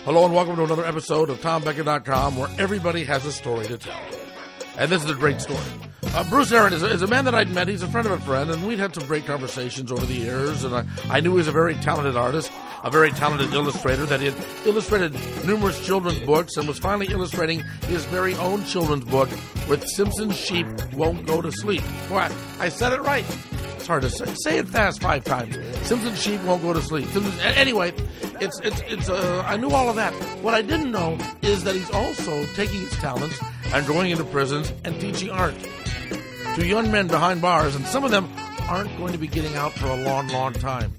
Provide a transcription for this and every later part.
Hello and welcome to another episode of TomBecka.com, where everybody has a story to tell. And this is a great story. Bruce Arant is a man that I'd met. He's a friend of a friend, and we'd had some great conversations over the years. And I knew he was a very talented artist, a very talented illustrator, that he had illustrated numerous children's books and was finally illustrating his very own children's book with Simpson Sheep Won't Go to Sleep. Boy, I said it right. It's hard to say. Say it fast 5 times. Simpson Sheep Won't Go to Sleep. Anyway, I knew all of that. What I didn't know is that he's also taking his talents and going into prisons and teaching art to young men behind bars, and some of them aren't going to be getting out for a long, long time.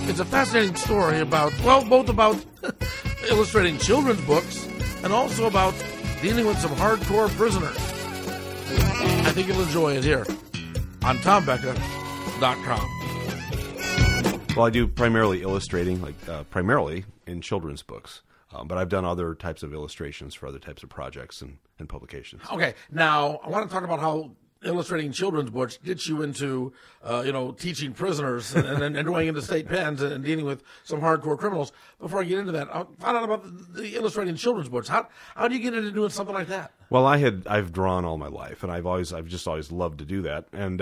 It's a fascinating story about, well, both about illustrating children's books and also about dealing with some hardcore prisoners. I think you'll enjoy it here on TomBecka.com. Well, I do primarily illustrating, primarily in children's books. But I've done other types of illustrations for other types of projects and publications. Okay, now I want to talk about how illustrating children's books gets you into, teaching prisoners and going into state pens and dealing with some hardcore criminals. Before I get into that, I found out about the illustrating children's books. How do you get into doing something like that? Well, I've drawn all my life, and I've just always loved to do that, and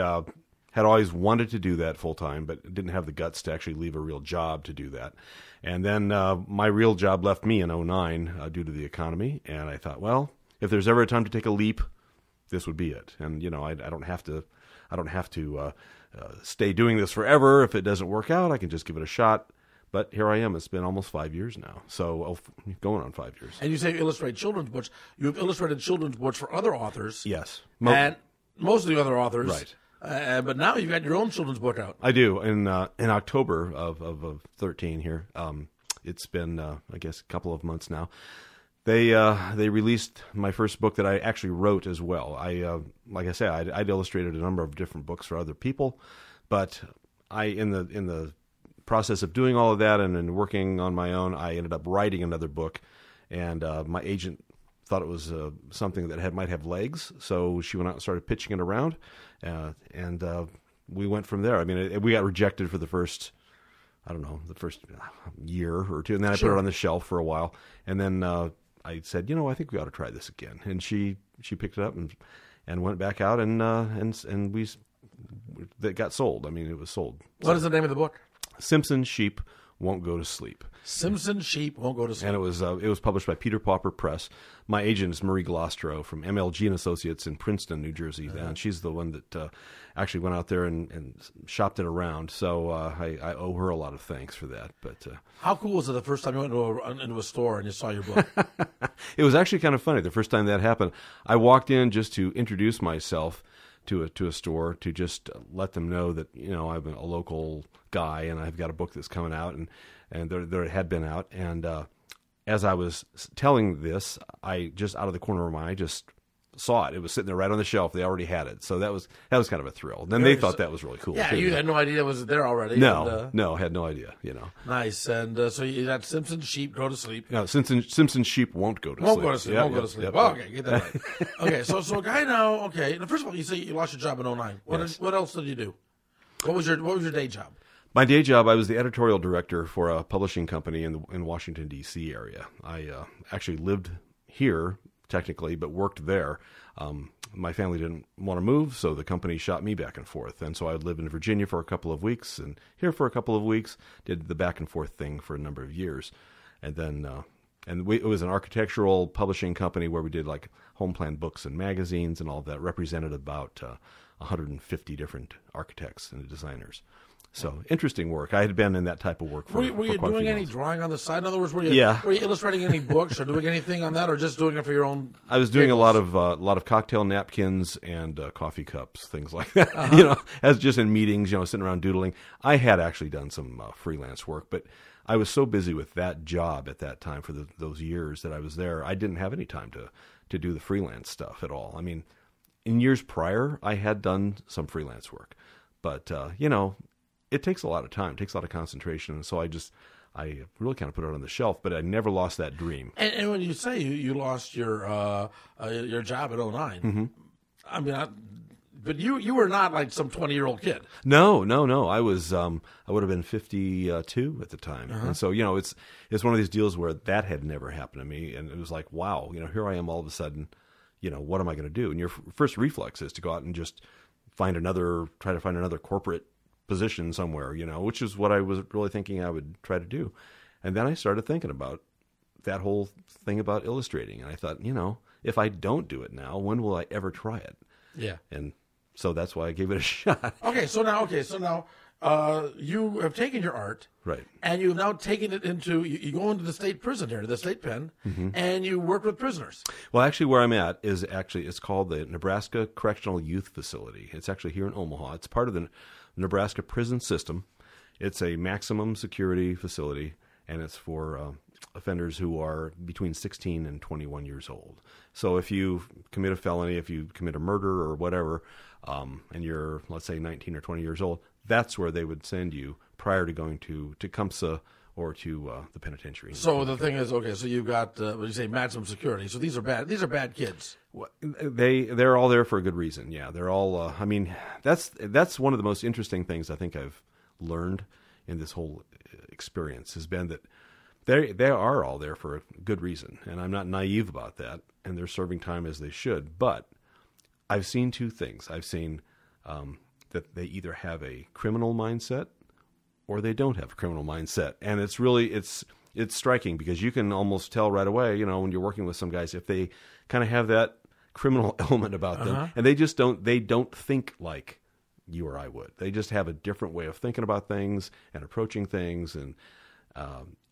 had always wanted to do that full time, but didn't have the guts to actually leave a real job to do that. And then my real job left me in 2009 due to the economy, and I thought, well, if there's ever a time to take a leap, this would be it. And I don't have to stay doing this forever. If it doesn't work out, I can just give it a shot. But here I am. It's been almost 5 years now, so going on 5 years. And you say you illustrate children's books. You have illustrated children's books for other authors. Yes, and most of the other authors, right? But now you've got your own children's book out. I do. In October of 13 here. It's been I guess a couple of months now. They released my first book that I actually wrote as well. Like I say, I'd illustrated a number of different books for other people, but in the process of doing all of that and working on my own, I ended up writing another book, and my agent thought it was something that might have legs, so she went out and started pitching it around, and we went from there. I mean, we got rejected for the first year or two, and then I put it on the shelf for a while, and then I said, I think we ought to try this again. And she picked it up and went back out, and it got sold. I mean, it was sold. What is the name of the book? Simpson Sheep Won't Go to Sleep. Simpson Sheep Won't Go to Sleep. And it was published by Peter Pauper Press. My agent is Marie Glostro from MLG and Associates in Princeton, New Jersey, and she's the one that actually went out there and shopped it around. So I owe her a lot of thanks for that. But how cool was it the first time you went into a store and you saw your book? It was actually kind of funny. The first time that happened, I walked in just to introduce myself to a store, to just let them know that I'm a local guy and I've got a book that's coming out, and there had been out, and as I was telling this, I just out of the corner of my eye just saw it. It was sitting there right on the shelf. They already had it, so that was kind of a thrill. Then they thought that was really cool. Yeah, too. You had no idea it was there already. No, had no idea. Nice, and so you got Simpson Sheep Go to Sleep. No, Simpson Sheep Won't Go to Sleep. Won't go to sleep. Won't go to sleep. Yep. Oh, okay, get that right. Okay, so a guy now. Okay, now, first of all, you say you lost your job in 2009. What else did you do? What was your day job? My day job, I was the editorial director for a publishing company in Washington, D.C. area. I actually lived here, technically, but worked there. My family didn't want to move, so the company shot me back and forth. And so I would live in Virginia for a couple of weeks and here for a couple of weeks, did the back and forth thing for a number of years. And then it was an architectural publishing company where we did like home plan books and magazines and all that, represented about 150 different architects and designers. So interesting work. I had been in that type of work for Were you quite a few doing any months. drawing on the side? In other words, were you illustrating any books or doing anything on that, or just doing it for your own? I was doing a lot of cocktail napkins and coffee cups, things like that. As just in meetings, sitting around doodling. I had actually done some freelance work, but I was so busy with that job at that time for those years that I was there. I didn't have any time to do the freelance stuff at all. I mean, in years prior, I had done some freelance work, but it takes a lot of time, it takes a lot of concentration, and so I really kind of put it on the shelf, but I never lost that dream. And when you say you lost your job at 2009, mm-hmm. I mean, but you were not like some 20-year-old kid. No. I was I would have been 52 at the time, and so it's one of these deals where that had never happened to me, and it was like, wow, here I am all of a sudden, what am I going to do? And your first reflex is to go out and just try to find another corporate position somewhere, which is what I was really thinking I would try to do, and then I started thinking about that whole thing about illustrating, and I thought, if I don't do it now, when will I ever try it? Yeah. And so that's why I gave it a shot. So now, you have taken your art, Right. and you've now taken it you go into the state prison here, the state pen, and you work with prisoners. Well, actually, where I'm at is it's called the Nebraska Correctional Youth Facility. It's actually here in Omaha. It's part of the Nebraska prison system. It's a maximum security facility, and it's for offenders who are between 16 and 21 years old. So if you commit a felony, if you commit a murder or whatever, and you're, let's say, 19 or 20 years old, that's where they would send you prior to going to Tecumseh or to the penitentiary. So the thing is, so you've got what you say, maximum security. So these are bad kids. They're all there for a good reason. Yeah, they're all. That's one of the most interesting things I think I've learned in this whole experience has been that they are all there for a good reason, and I'm not naive about that. And they're serving time as they should. But I've seen two things. I've seen that they either have a criminal mindset or they don't have a criminal mindset, and it's striking because you can almost tell right away, when you're working with some guys, if they kind of have that criminal element about them, and they don't think like you or I would. They just have a different way of thinking about things and approaching things, and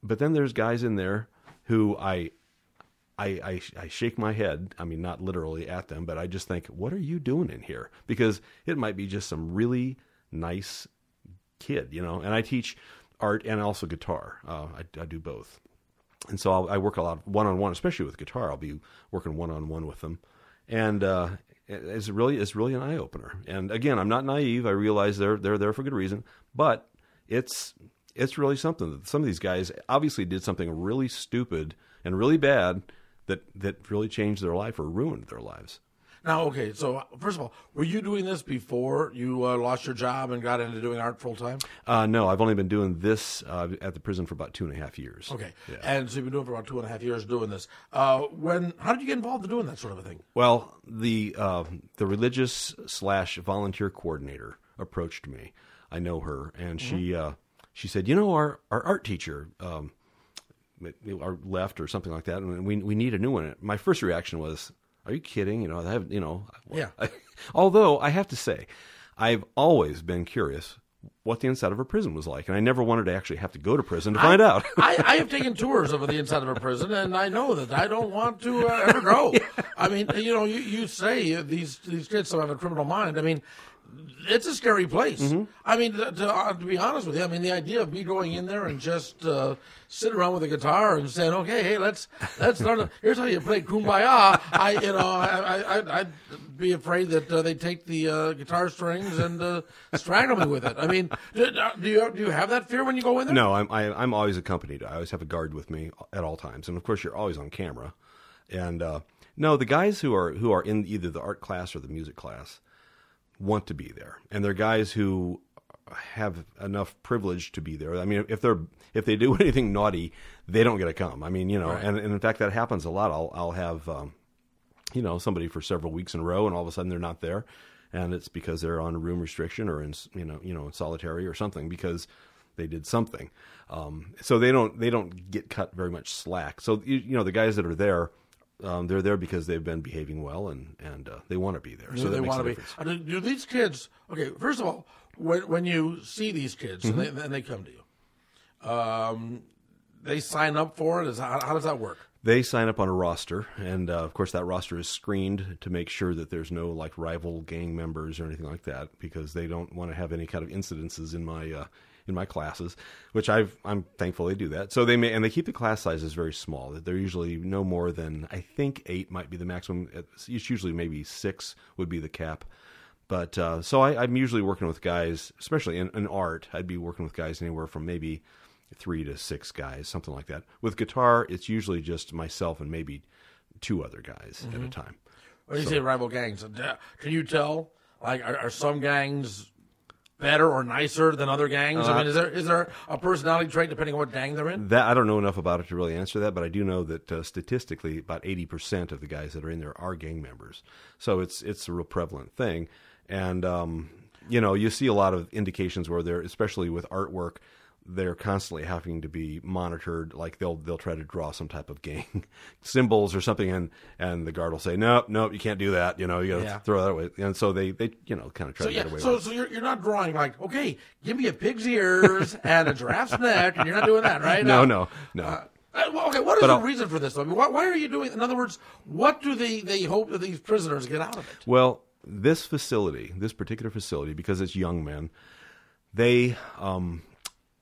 but then there's guys in there who I shake my head. I mean, not literally at them, but I just think, what are you doing in here? Because it might be just some really nice kid, and I teach art and also guitar. I do both. And so I work a lot one-on-one, especially with guitar. I'll be working one-on-one with them. And it's really an eye-opener. And again, I'm not naive. I realize they're there for good reason. But it's really something that some of these guys obviously did something really stupid and really bad that really changed their life or ruined their lives. Now, so first of all, were you doing this before you lost your job and got into doing art full time? No, I've only been doing this at the prison for about 2.5 years. Okay, yeah. And so you've been doing it for about 2.5 years doing this. How did you get involved in doing that sort of a thing? Well, the religious / volunteer coordinator approached me. I know her, and she said, our art teacher left or something like that, and we need a new one. My first reaction was, are you kidding? Yeah. Although I have to say, I've always been curious what the inside of a prison was like, and I never wanted to actually have to go to prison to find out. I have taken tours of the inside of a prison, and I know that I don't want to ever go. Yeah. I mean, you say these kids don't have a criminal mind. I mean, it's a scary place. Mm-hmm. I mean, to be honest with you, I mean, the idea of me going in there and just sitting around with a guitar and saying, "Okay, hey, let's learn. Here's how you play Kumbaya." I'd be afraid that they take the guitar strings and strangle me with it. I mean, do you have that fear when you go in there? No, I'm always accompanied. I always have a guard with me at all times, and of course, you're always on camera. And no, the guys who are in either the art class or the music class want to be there, and they're guys who have enough privilege to be there. I mean, if they do anything naughty, they don't get to come. I mean, right. and in fact that happens a lot. I'll have somebody for several weeks in a row, and all of a sudden they're not there, and it's because they're on a room restriction or in in solitary or something because they did something. So they don't get cut very much slack. So the guys that are there. They're there because they've been behaving well and they want to be there. So that makes a difference. Do these kids? Okay, first of all, when you see these kids and they come to you, they sign up for it. How does that work? They sign up on a roster, and of course that roster is screened to make sure that there's no like rival gang members or anything like that, because they don't want to have any kind of incidences in my classes, which I'm thankful they do that. So they keep the class sizes very small. They're usually no more than, I think 8 might be the maximum. It's usually maybe 6 would be the cap. But so I'm usually working with guys, especially in art. I'd be working with guys anywhere from maybe 3 to 6 guys, something like that. With guitar, it's usually just myself and maybe 2 other guys at a time. When you say rival gangs, can you tell Like, are some gangs better or nicer than other gangs? I mean, is there a personality trait depending on what gang they're in? That I don't know enough about it to really answer that, but I do know that statistically, about 80% of the guys that are in there are gang members. So it's a real prevalent thing, and you see a lot of indications where they're, especially with artwork, they're constantly having to be monitored. Like they'll try to draw some type of gang symbols or something, and the guard will say, "No, you can't do that. You got to throw that away." And so they kind of try to get away with it. So you're not drawing like, okay, give me a pig's ears and a giraffe's neck, and you're not doing that, right? No. Okay, what is the reason for this? I mean, why are you doing? In other words, what do they hope that these prisoners get out of it? Well, this particular facility, because it's young men, they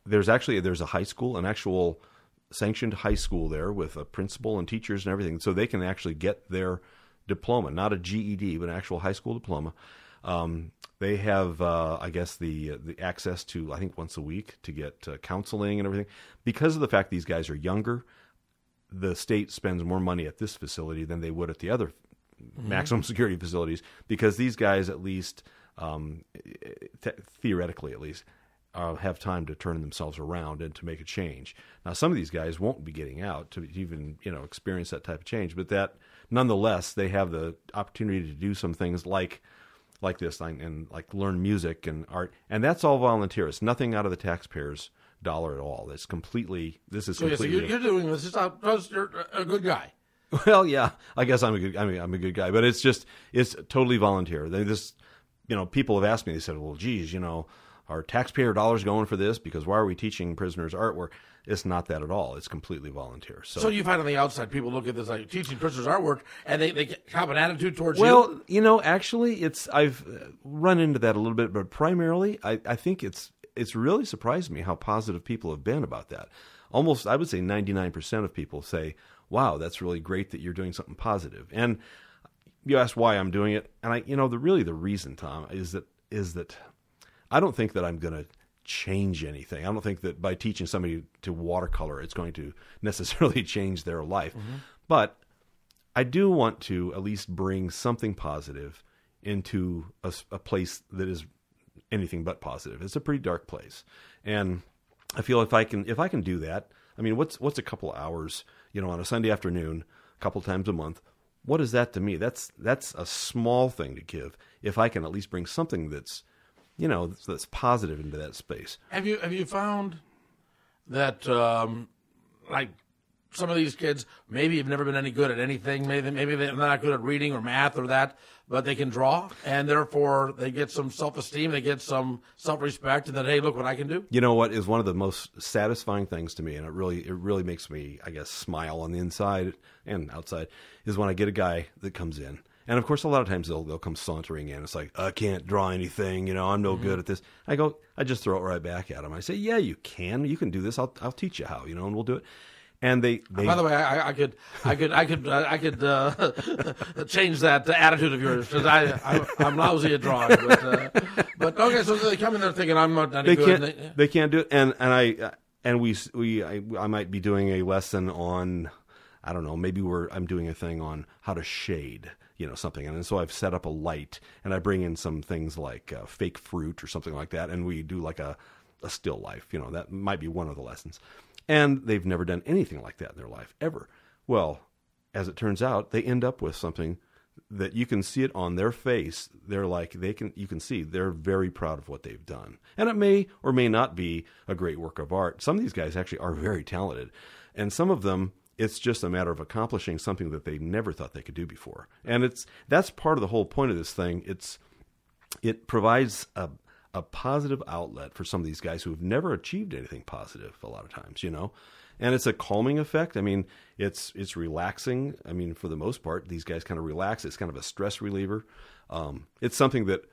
there's a high school, an actual sanctioned high school there with a principal and teachers and everything, so they can actually get their diploma, not a GED, but an actual high school diploma. They have, I guess, the access to, I think, once a week to get counseling and everything. Because of the fact these guys are younger, the state spends more money at this facility than they would at the other maximum security facilities, because these guys, at least theoretically at least, have time to turn themselves around and to make a change. Now, some of these guys won't be getting out to even experience that type of change, but that nonetheless, they have the opportunity to do some things like this and like learn music and art, and that's all volunteer. It's nothing out of the taxpayers' dollar at all. This is completely. So you're doing this just because you're a good guy. Well, yeah, I guess I'm a good guy, but it's totally volunteer. People have asked me. They said, "Well, geez, are taxpayer dollars going for this? Because why are we teaching prisoners artwork?" It's not that at all. It's completely volunteer. So you find on the outside, people look at this like teaching prisoners artwork, and they have an attitude towards you? Well, actually, I've run into that a little bit, but primarily, I think it's really surprised me how positive people have been about that. Almost, I would say 99% of people say, "Wow, that's really great that you're doing something positive." And you ask why I'm doing it, and the reason, Tom, is that I don't think that I'm going to change anything. I don't think that by teaching somebody to watercolor, it's going to necessarily change their life. Mm-hmm. But I do want to at least bring something positive into a place that is anything but positive. It's a pretty dark place. And I feel if I can do that, I mean, what's a couple of hours, on a Sunday afternoon, a couple times a month, what is that to me? That's a small thing to give. If I can at least bring something that's positive into that space. Have you found that like some of these kids maybe have never been any good at anything? Maybe they're not good at reading or math or that, but they can draw, and therefore they get some self-esteem, they get some self-respect, and then, hey, look what I can do. You know what is one of the most satisfying things to me, and it really makes me, I guess, smile on the inside and outside, is when I get a guy that comes in. And of course, a lot of times they'll come sauntering in. It's like, "I can't draw anything, I'm no good at this." I just throw it right back at them. I say, "Yeah, you can do this. I'll teach you how, and we'll do it." And they by the way, I could change that attitude of yours, because I'm lousy at drawing. But okay, so they come in there thinking I'm not any good. They can't do it, and I might be doing a lesson on, I don't know, maybe I'm doing a thing on how to shade, something. And so I've set up a light, and I bring in some things like fake fruit or something like that, and we do like a still life. That might be one of the lessons. And they've never done anything like that in their life, ever. Well, as it turns out, they end up with something that you can see it on their face. They're like, you can see they're very proud of what they've done. And it may or may not be a great work of art. Some of these guys actually are very talented. And some of them, it's just a matter of accomplishing something that they never thought they could do before. And that's part of the whole point of this thing. It provides a positive outlet for some of these guys who have never achieved anything positive a lot of times, and it's a calming effect. I mean, it's relaxing. I mean, for the most part, these guys kind of relax. It's kind of a stress reliever. It's something that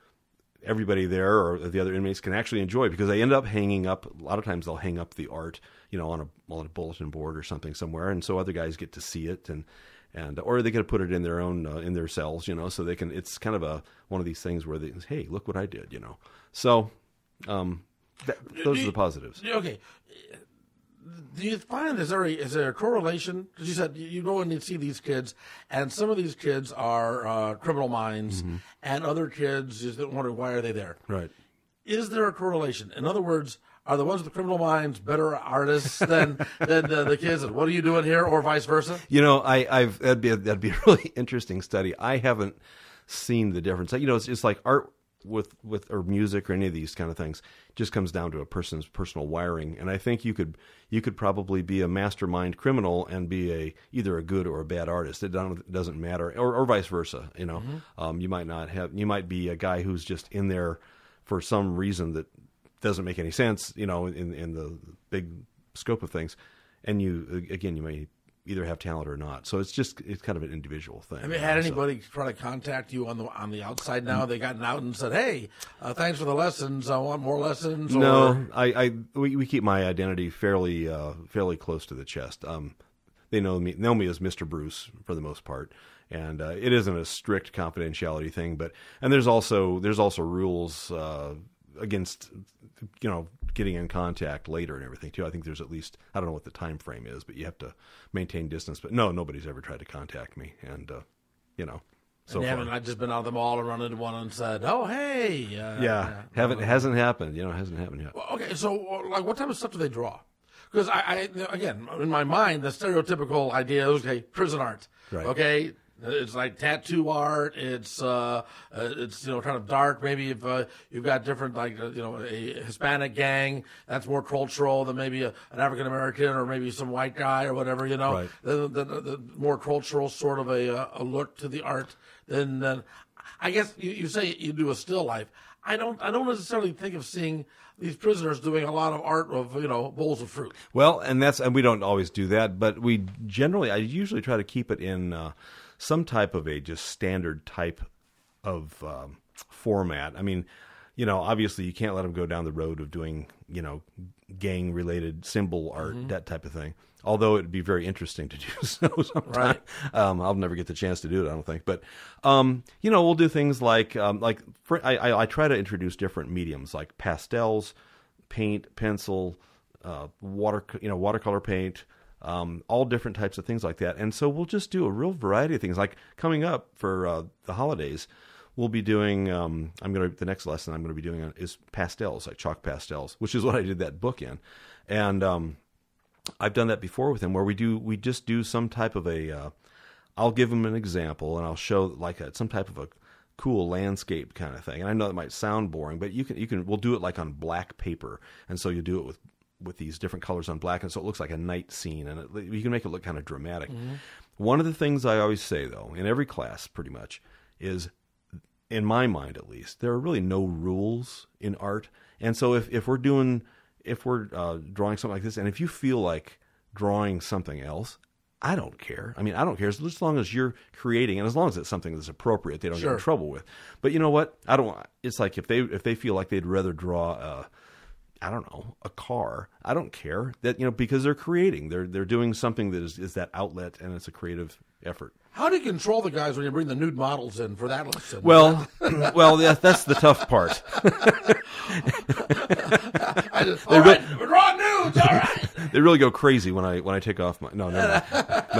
everybody there or the other inmates can actually enjoy, because they end up hanging up. A lot of times they'll hang up the art, on a bulletin board or something somewhere. And so other guys get to see it or they get to put it in their own, in their cells, so they can, it's kind of one of these things where hey, look what I did, So, those are the positives. Okay. do you find is there a correlation? Because you said you go and you see these kids, and some of these kids are criminal minds, and other kids just wonder why are they there. Right. Is there a correlation? In other words, are the ones with the criminal minds better artists than the kids? And what are you doing here, or vice versa? That'd be a really interesting study. I haven't seen the difference. It's just like art with or music or any of these kind of things just comes down to a person's personal wiring. And I think you could probably be a mastermind criminal and be either a good or a bad artist. It doesn't matter, or vice versa. You might be a guy who's just in there for some reason that doesn't make any sense, in the big scope of things. And you may either have talent or not. So it's kind of an individual thing. Have you had anybody try to contact you on the outside now? They gotten out and said, "Hey, thanks for the lessons. I want more lessons." No, we keep my identity fairly close to the chest. They know me as Mr. Bruce for the most part, and it isn't a strict confidentiality thing. And there's also rules against getting in contact later and everything too. I think there's at least, I don't know what the time frame is, but you have to maintain distance. But no, nobody's ever tried to contact me, and so and haven't I just been out of the mall and run into one and said, "Oh, hey." Hasn't happened. Hasn't happened yet. Well, okay, so like, what type of stuff do they draw? Because I again, in my mind, the stereotypical idea is, okay, prison art. Right. Okay. It's like tattoo art. It's kind of dark. Maybe if you've got different, like a Hispanic gang, that's more cultural than maybe an African American or maybe some white guy or whatever. Right. The more cultural sort of a look to the art. Then I guess you say you do a still life. I don't necessarily think of seeing these prisoners doing a lot of art of bowls of fruit. Well, and we don't always do that, but I usually try to keep it in some type of a just standard type of format. I mean, obviously you can't let them go down the road of doing, gang-related symbol art, that type of thing. Although it'd be very interesting to do so sometime. Right. I'll never get the chance to do it, I don't think. But, we'll do things like I try to introduce different mediums like pastels, paint, pencil, watercolor paint, all different types of things like that. And so we'll just do a real variety of things. Like coming up for the holidays, we'll be doing, the next lesson I'm going to be doing is pastels, like chalk pastels, which is what I did that book in. And I've done that before with him, where we just do some type of I'll give him an example and I'll show like some type of a cool landscape kind of thing. And I know that might sound boring, but we'll do it like on black paper. And so you do it with these different colors on black, and so it looks like a night scene, and you can make it look kind of dramatic. One of the things I always say, though, in every class pretty much, is, in my mind at least, there are really no rules in art. And so if we're drawing something like this, and if you feel like drawing something else, I don't care. I mean, I don't care as long as you're creating, and as long as it's something that's appropriate, they don't get in trouble with. But you know what? It's like if they feel like they'd rather draw a car. I don't care that, because they're creating, they're doing something that is that outlet, and it's a creative effort. How do you control the guys when you bring the nude models in for that lesson? Well, that's the tough part. We're drawing nudes. All right. They really go crazy when I take off my. No,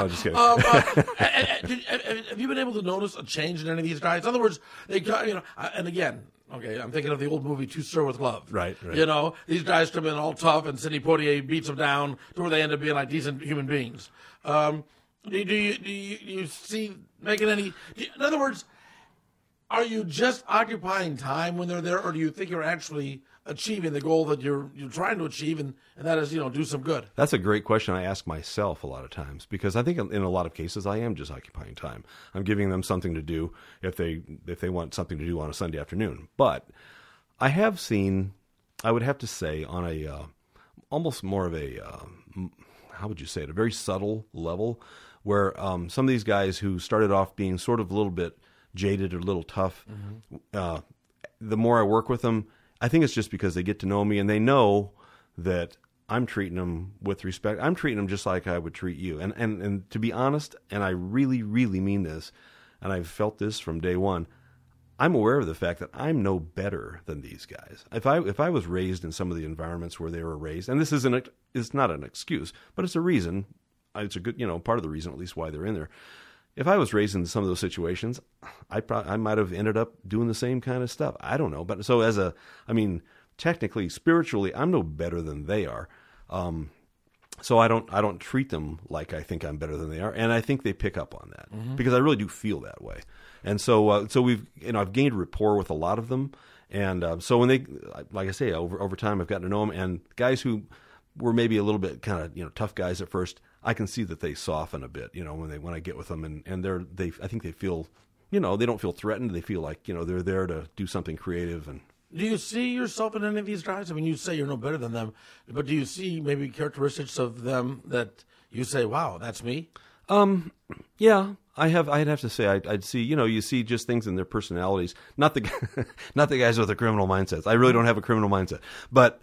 just kidding. Have you been able to notice a change in any of these guys? In other words, they got, and again. Okay, I'm thinking of the old movie Two Sir with Love. Right. These guys come in all tough, and Sidney Poitier beats them down to where they end up being like decent human beings. Do you see making any? In other words, are you just occupying time when they're there, or do you think you're actually achieving the goal that you're trying to achieve, and that is, do some good? That's a great question I ask myself a lot of times, because I think in a lot of cases I am just occupying time. I'm giving them something to do if they want something to do on a Sunday afternoon. But I have seen, I would have to say, on a almost more of a how would you say it, a very subtle level, where some of these guys who started off being sort of a little bit jaded or a little tough, the more I work with them, I think it's just because they get to know me and they know that I'm treating them with respect. I'm treating them just like I would treat you. And to be honest, and I really, really mean this, and I've felt this from day one, I'm aware of the fact that I'm no better than these guys. If I was raised in some of the environments where they were raised, and this it's not an excuse, but it's a reason. It's a good, part of the reason at least why they're in there. If I was raised in some of those situations, I might have ended up doing the same kind of stuff. I don't know, but so technically, spiritually, I'm no better than they are. So I don't treat them like I think I'm better than they are, and I think they pick up on that because I really do feel that way. And so I've gained rapport with a lot of them, and so when they, like I say, over time I've gotten to know them, and guys who were maybe a little bit kind of tough guys at first, I can see that they soften a bit, when I get with them, and I think they feel, they don't feel threatened. They feel like they're there to do something creative. And do you see yourself in any of these guys? I mean, you say you're no better than them, but do you see maybe characteristics of them that you say, "Wow, that's me"? Yeah, I'd have to say I'd see, you see just things in their personalities, not the guys with the criminal mindsets. I really don't have a criminal mindset, but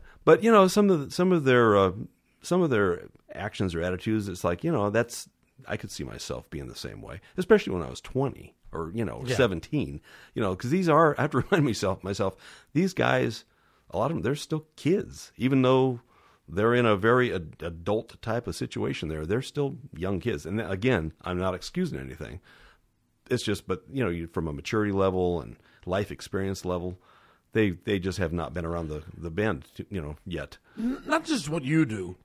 some of their actions or attitudes, it's like, I could see myself being the same way, especially when I was 20 or 17, because I have to remind myself these guys, a lot of them, they're still kids, even though they're in a very adult type of situation they're still young kids. And again, I'm not excusing anything. It's just, but from a maturity level and life experience level, they just have not been around the bend, yet. Not just what you do,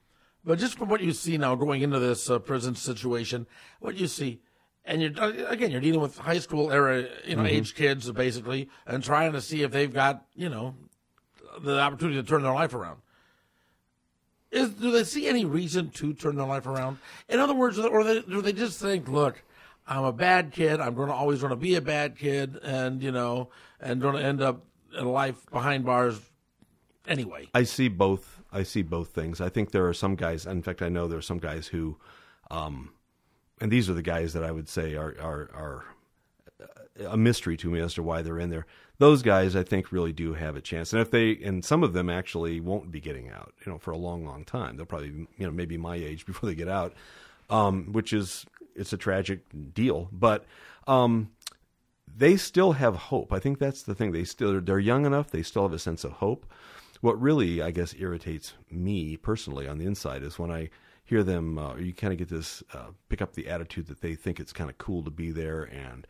but just from what you see now going into this prison situation, what you see, and you're dealing with high school era, age kids basically, and trying to see if they've got, the opportunity to turn their life around. Do they see any reason to turn their life around? In other words, or do they just think, look, I'm a bad kid, I'm always going to be a bad kid, and and going to end up in life behind bars anyway? I see both things. I think there are some guys, in fact, I know there are some guys who, and these are the guys that I would say are a mystery to me as to why they're in there. Those guys, I think, really do have a chance, and some of them actually won't be getting out, for a long, long time. They'll probably, maybe my age before they get out, it's a tragic deal, but they still have hope. I think that's the thing. They're young enough. They still have a sense of hope. What really, I guess, irritates me personally on the inside is when I hear them, you kind of get this, pick up the attitude that they think it's kind of cool to be there, and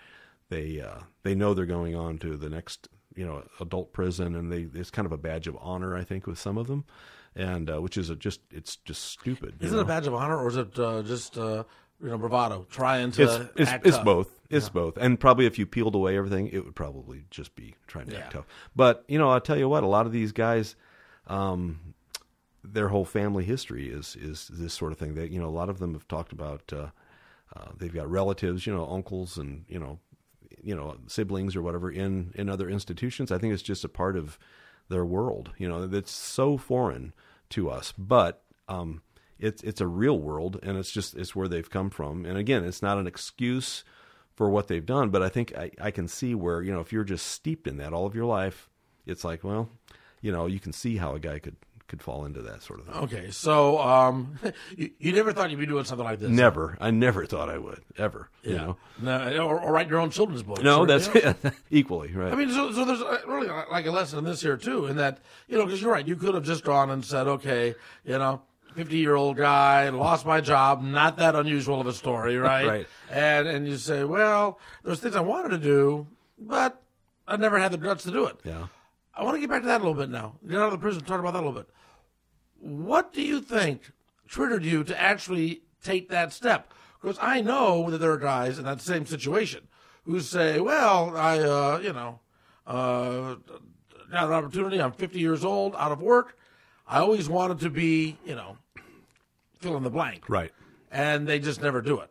they know they're going on to the next, adult prison, and it's kind of a badge of honor, I think, with some of them, and which is it's just stupid. Is it a badge of honor, or is it just bravado, trying to act it's tough? Both. It's both, and probably if you peeled away everything, it would probably just be trying to act tough. But I'll tell you what, a lot of these guys, their whole family history is this sort of thing. They, a lot of them have talked about they've got relatives, uncles, and siblings or whatever in other institutions. I think it's just a part of their world, that's so foreign to us, but it's a real world, and it's where they've come from. And again, it's not an excuse for what they've done, but I think I can see where, if you're just steeped in that all of your life, it's like, well, you can see how a guy could fall into that sort of thing. Okay, so you never thought you'd be doing something like this? Never. I never thought I would, ever. No, or write your own children's books. No, that's equally, right. I mean, so there's really like a lesson in this here, too, in that, because you're right, you could have just gone and said, okay, 50-year-old guy, lost my job, not that unusual of a story, right? Right. And you say, well, there's things I wanted to do, but I never had the guts to do it. Yeah. I want to get back to that a little bit now. Get out of the prison, talk about that a little bit. What do you think triggered you to actually take that step? Because I know that there are guys in that same situation who say, well, I, got an opportunity. I'm 50 years old, out of work. I always wanted to be, fill in the blank. Right. And they just never do it.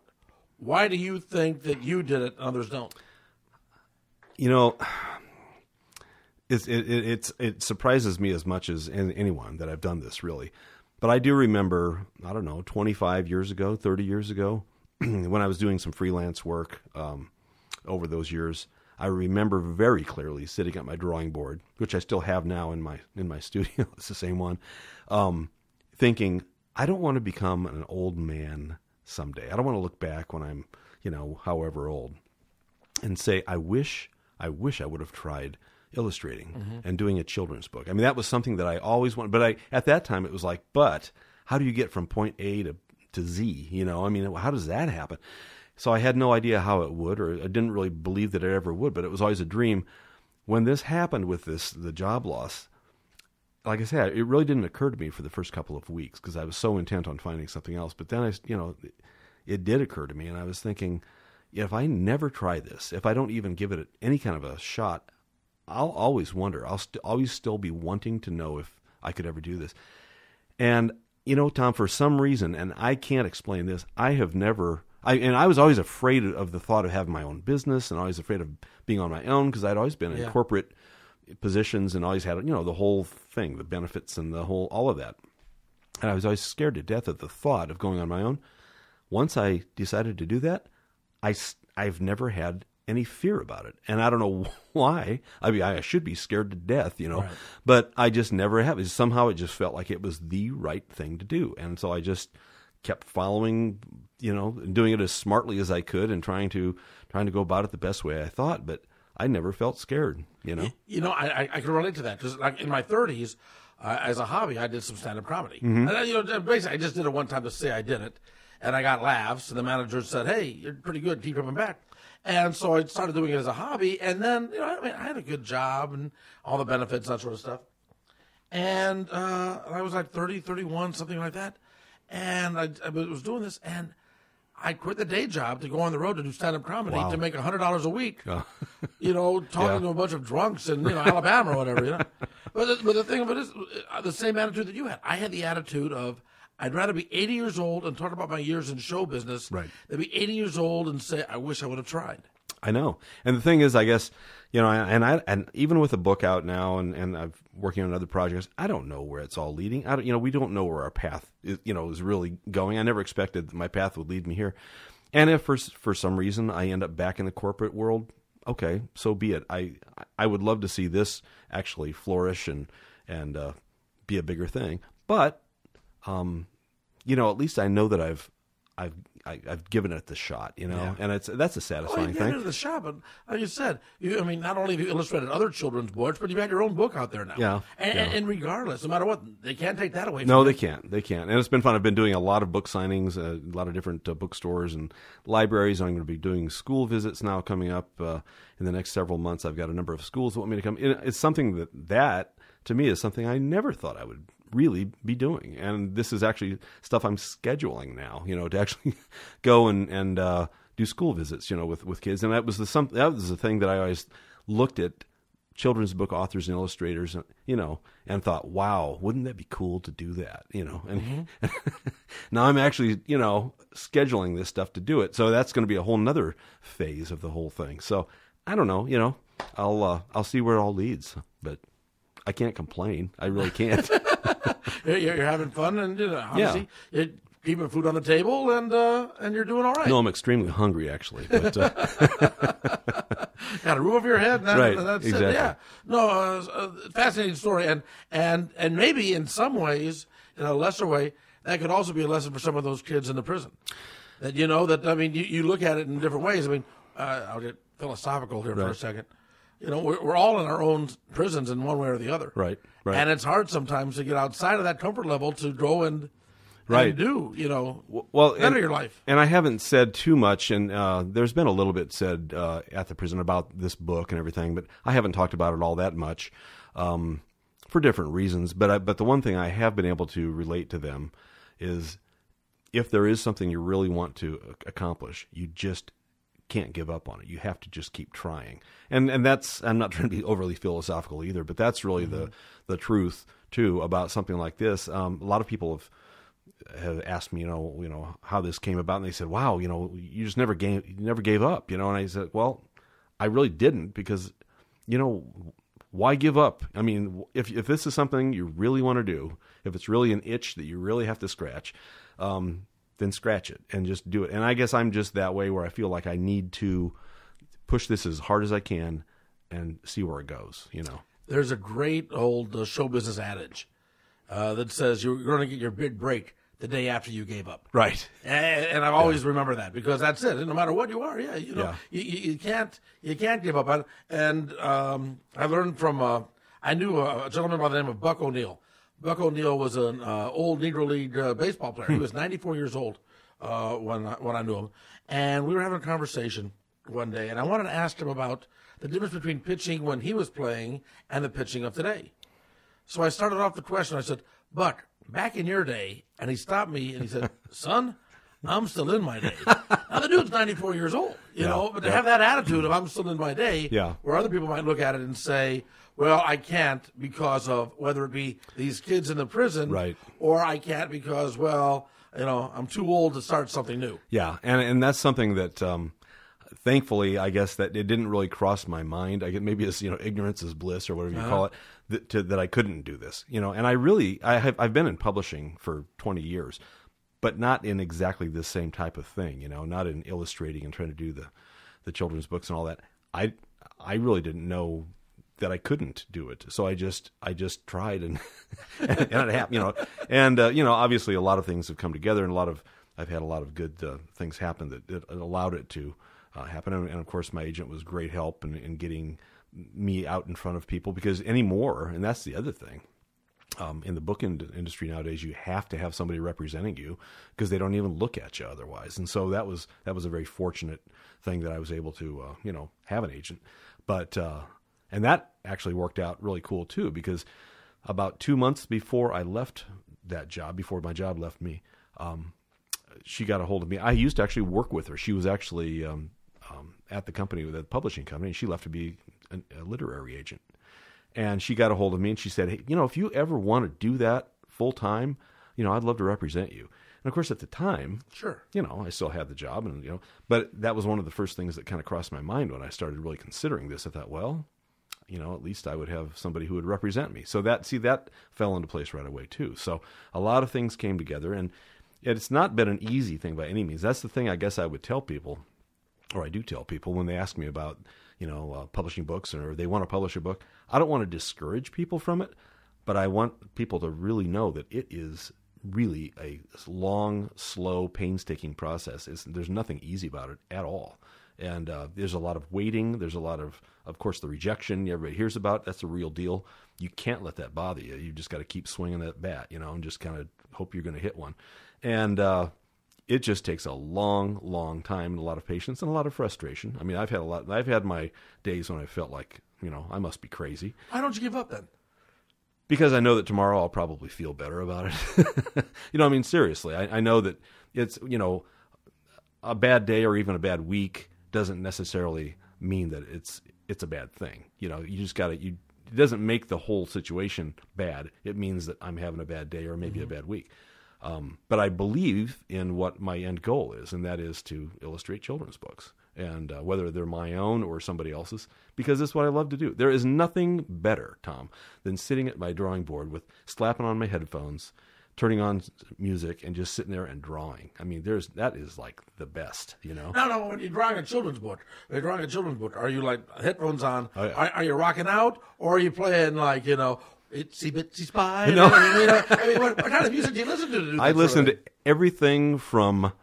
Why do you think that you did it and others don't? It surprises me as much as anyone that I've done this, really. But I do remember, 25 years ago, 30 years ago, when I was doing some freelance work over those years, I remember very clearly sitting at my drawing board, which I still have now in my studio. It's the same one, thinking, I don't want to become an old man someday. I don't want to look back when I'm, however old, and say, I wish I wish I would have tried illustrating and doing a children's book. I mean, that was something that I always wanted. But at that time, it was like, but how do you get from point A to Z? You know, I mean, how does that happen? So I had no idea how it would, or I didn't really believe that it ever would, but it was always a dream. When this happened with the job loss, like I said, it really didn't occur to me for the first couple of weeks because I was so intent on finding something else. But then it did occur to me, and I was thinking, if I never try this, if I don't even give it any kind of a shot, I'll always wonder. I'll always still be wanting to know if I could ever do this. And, Tom, for some reason, and I can't explain this, I was always afraid of the thought of having my own business and always afraid of being on my own because I'd always been in corporate positions and always had, the whole thing, the benefits and all of that. And I was always scared to death at the thought of going on my own. Once I decided to do that, I've never had any fear about it. And I don't know why. I mean, I should be scared to death, right. But I just never have. Somehow it just felt like it was the right thing to do. And so I just kept following, doing it as smartly as I could and trying to go about it the best way I thought. But I never felt scared, I can relate to that because like in my 30s, as a hobby, I did some stand-up comedy. And, basically I just did it one time to say I did it. And I got laughs, and the manager said, "Hey, you're pretty good. Keep coming back." And so I started doing it as a hobby, and then I had a good job and all the benefits, that sort of stuff. And I was like 30, 31, something like that. And I was doing this, and I quit the day job to go on the road to do stand-up comedy to make $100 a week. Talking to a bunch of drunks in Alabama or whatever. But the thing of it is, the same attitude that you had. I had the attitude of, I'd rather be 80 years old and talk about my years in show business than be 80 years old and say, I wish I would have tried. I know. And the thing is, I guess, and even with the book out now and I'm working on other projects, I don't know where it's all leading. We don't know where our path is really going. I never expected that my path would lead me here. And if for some reason I end up back in the corporate world, okay, so be it. I would love to see this actually flourish and be a bigger thing. But at least I know that I've given it the shot, and that's a satisfying thing. Given it the shot, but like you said, not only have you illustrated other children's books, but you've had your own book out there now. Yeah. And regardless, no matter what, they can't take that away from you. No, they can't. They can't. And it's been fun. I've been doing a lot of book signings, a lot of different bookstores and libraries. I'm going to be doing school visits now coming up in the next several months. I've got a number of schools that want me to come. It's something that to me is something I never thought I would really be doing, and this is actually stuff I'm scheduling now. To actually go and do school visits, with kids, and that was the thing that I always looked at children's book authors and illustrators, and thought, wow, wouldn't that be cool to do that, And now I'm actually, scheduling this stuff to do it, so that's going to be a whole nother phase of the whole thing. So I don't know, I'll see where it all leads, but I can't complain. I really can't. You're having fun, and obviously you're keeping food on the table, and you're doing all right. No, I'm extremely hungry, actually. But, got a roof over your head, right? That's exactly. It. Yeah. No, fascinating story, and maybe in some ways, in a lesser way, that could also be a lesson for some of those kids in the prison. That you look at it in different ways. I'll get philosophical here for a second. We're all in our own prisons in one way or the other. Right. And it's hard sometimes to get outside of that comfort level to go and do, better your life. And I haven't said too much, and there's been a little bit said at the prison about this book and everything, but I haven't talked about it all that much for different reasons. But the one thing I have been able to relate to them is if there is something you really want to accomplish, you just can't give up on it. You have to just keep trying. And that's, I'm not trying to be overly philosophical either, but that's really the truth too about something like this. A lot of people have asked me, how this came about, and they said, wow, you just never gave up, and I said, well, I really didn't, because, why give up? I mean, if this is something you really want to do, if it's really an itch that you really have to scratch, then scratch it and just do it. And I guess I'm just that way, where I feel like I need to push this as hard as I can and see where it goes, There's a great old show business adage that says you're going to get your big break the day after you gave up. Right. And I always remember that, because that's it. No matter what you are, you can't give up. And I learned from I knew a gentleman by the name of Buck O'Neill. Buck O'Neill was an old Negro League baseball player. He was 94 years old when I knew him, and we were having a conversation one day, and I wanted to ask him about the difference between pitching when he was playing and the pitching of today. So I started off the question. I said, Buck, back in your day, and he stopped me and he said, son, I'm still in my day. Now, the dude's 94 years old, you know, but to have that attitude of I'm still in my day, where other people might look at it and say, well, I can't because of whether it be these kids in the prison, or I can't because, well, you know, I'm too old to start something new. Yeah, and that's something that thankfully, I guess that it didn't really cross my mind. I get maybe it's, you know, ignorance is bliss or whatever you call it, that I couldn't do this, you know. And I've been in publishing for 20 years, but not in exactly this same type of thing, you know, not in illustrating and trying to do the children's books and all that. I really didn't know that I couldn't do it, so I just tried and it happened, you know. And you know, obviously, a lot of things have come together, and I've had a lot of good things happen that allowed it to happen. And of course, my agent was great help in getting me out in front of people, because anymore, and that's the other thing, in the book industry nowadays, you have to have somebody representing you, because they don't even look at you otherwise. And so that was a very fortunate thing that I was able to you know, have an agent. But and that actually worked out really cool too, because about 2 months before I left that job, before my job left me, she got a hold of me. I used to actually work with her. She was actually at the company, with the publishing company, and she left to be a literary agent. And she got a hold of me and she said, hey, you know, if you ever want to do that full time, you know, I'd love to represent you. And of course, at the time, you know, I still had the job, and you know, but that was one of the first things that kind of crossed my mind when I started really considering this. I thought, well, you know, at least I would have somebody who would represent me. So that fell into place right away too. So a lot of things came together, and it's not been an easy thing by any means. That's the thing I guess I would tell people, or I do tell people when they ask me about, you know, publishing books, or they want to publish a book. I don't want to discourage people from it, but I want people to really know that it is really a long, slow, painstaking process. There's nothing easy about it at all. And there's a lot of waiting. There's a lot of course, the rejection everybody hears about. That's a real deal. You can't let that bother you. You just got to keep swinging that bat, you know, and just kind of hope you're going to hit one. And it just takes a long, long time, and a lot of patience and a lot of frustration. I mean, I've had my days when I felt like, you know, I must be crazy. Why don't you give up then? Because I know that tomorrow I'll probably feel better about it. You know, I mean, seriously, I know that it's, you know, a bad day or even a bad week doesn't necessarily mean that it's a bad thing. You know, you just got to, it doesn't make the whole situation bad. It means that I'm having a bad day or maybe a bad week. But I believe in what my end goal is, and that is to illustrate children's books, and whether they're my own or somebody else's, because it's what I love to do. There is nothing better, Tom, than sitting at my drawing board with slapping on my headphones, turning on music, and just sitting there and drawing. I mean, that is like the best, you know. No. When you're drawing a children's book, are you like headphones on? Oh, yeah. Are you rocking out, or are you playing like, you know, Itsy Bitsy Spy? No. I mean, what kind of music do you listen to? I listen to everything from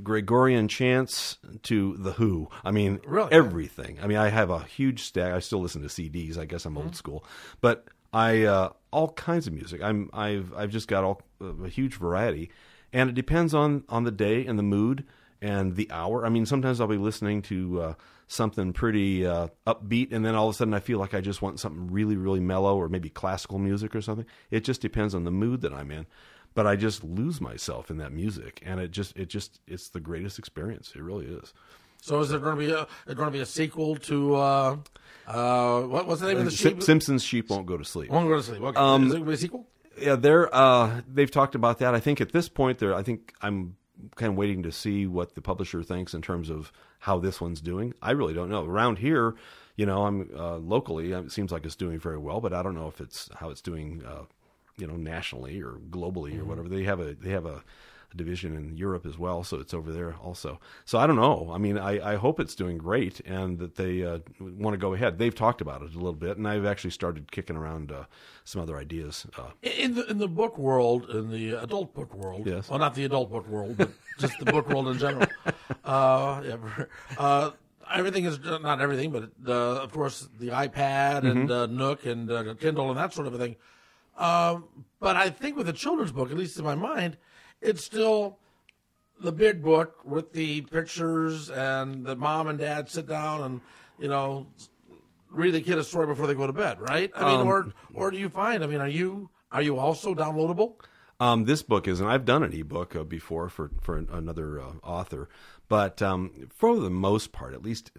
Gregorian chants to The Who. I mean, really? Everything. I mean, I have a huge stack. I still listen to CDs. I guess I'm old school, but all kinds of music. I've just got a huge variety, and it depends on the day and the mood and the hour. I mean, sometimes I'll be listening to something pretty upbeat, and then all of a sudden I feel like I just want something really, really mellow, or maybe classical music or something. It just depends on the mood that I'm in. But I just lose myself in that music, and it's the greatest experience. It really is. So is there going to be a sequel to what's the name of the sheep? Simpson's Sheep Won't Go to Sleep. Won't Go to Sleep. Okay. Is there going to be a sequel? Yeah, they've talked about that. I think at this point, I think I'm kind of waiting to see what the publisher thinks in terms of how this one's doing. I really don't know. Around here, you know, I'm locally, it seems like it's doing very well, but I don't know if how it's doing, you know, nationally or globally or whatever. They have a division in Europe as well, so it's over there also. So I don't know. I mean, I hope it's doing great and that they want to go ahead. They've talked about it a little bit, and I've actually started kicking around some other ideas. In the book world, in the adult book world, yes. Well, not the adult book world, but just the book world in general. Everything is, not everything, but of course the iPad and Nook and Kindle and that sort of a thing. But I think with a children's book, at least in my mind, it's still the big book with the pictures and the mom and dad sit down and, read the kid a story before they go to bed, right? I mean, or do you find, are you also downloadable? This book is, and I've done an ebook before for another author, but for the most part, at least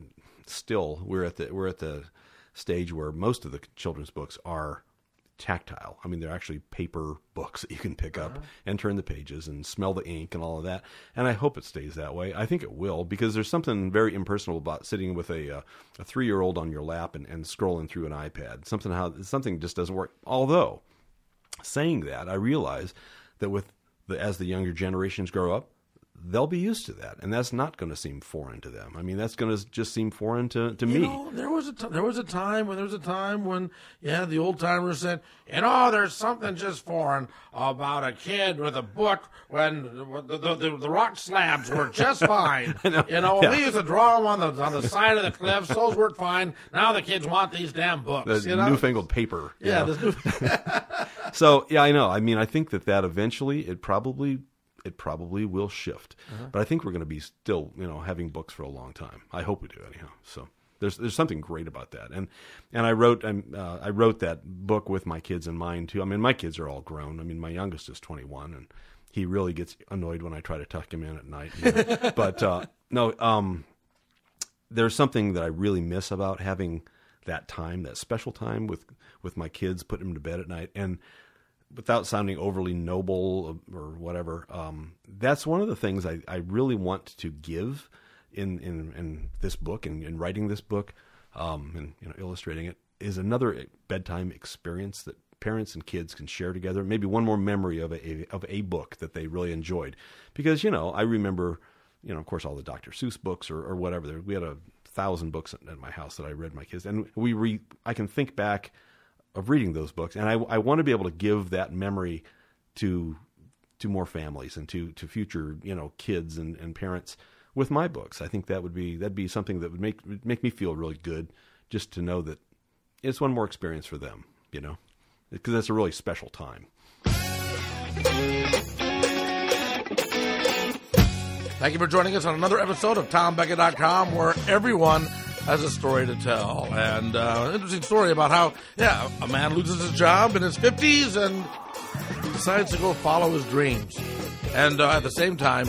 still, we're at the stage where most of the children's books are tactile. I mean, they're actually paper books that you can pick up and turn the pages and smell the ink and all of that. And I hope it stays that way. I think it will, because there's something very impersonal about sitting with a 3-year-old on your lap and scrolling through an iPad. Something just doesn't work. Although, saying that, I realize that as the younger generations grow up, they'll be used to that, and that's not going to seem foreign to them. I mean, that's going to just seem foreign to me. There was a time when the old timers said, there's something just foreign about a kid with a book when the rock slabs were just fine. We used to draw them on the side of the cliffs; those worked fine. Now the kids want these damn books. The newfangled paper. Yeah. So I know. I mean, I think that eventually it probably will shift, but I think we're going to be still, having books for a long time. I hope we do, anyhow. So there's something great about that, and I wrote that book with my kids in mind too. I mean, my kids are all grown. I mean, my youngest is 21, and he really gets annoyed when I try to tuck him in at night. But there's something that I really miss about having that time, that special time with my kids, putting them to bed at night, and without sounding overly noble or whatever, that's one of the things I really want to give in this book and in writing this book, and illustrating it, is another bedtime experience that parents and kids can share together. Maybe one more memory of a book that they really enjoyed, because I remember of course all the Dr. Seuss books or whatever. We had 1,000 books at my house that I read my kids, and I can think back of reading those books, and I want to be able to give that memory to more families and to future kids and parents with my books. I think that'd be something that would make me feel really good, just to know that it's one more experience for them, because it's a really special time. Thank you for joining us on another episode of TomBecka.com, where everyone has a story to tell. And an interesting story about how, a man loses his job in his 50s and decides to go follow his dreams. And at the same time,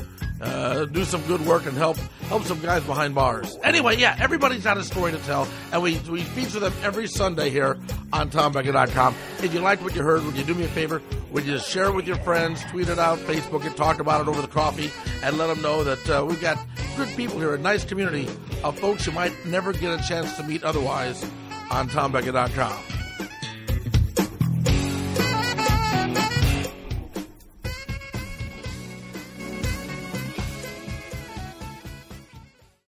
do some good work and help some guys behind bars. Anyway, everybody's got a story to tell, and we feature them every Sunday here on TomBecka.com. If you liked what you heard, would you do me a favor? Would you share it with your friends, tweet it out, Facebook it, talk about it over the coffee, and let them know that we've got good people here, a nice community of folks you might never get a chance to meet otherwise on TomBecka.com.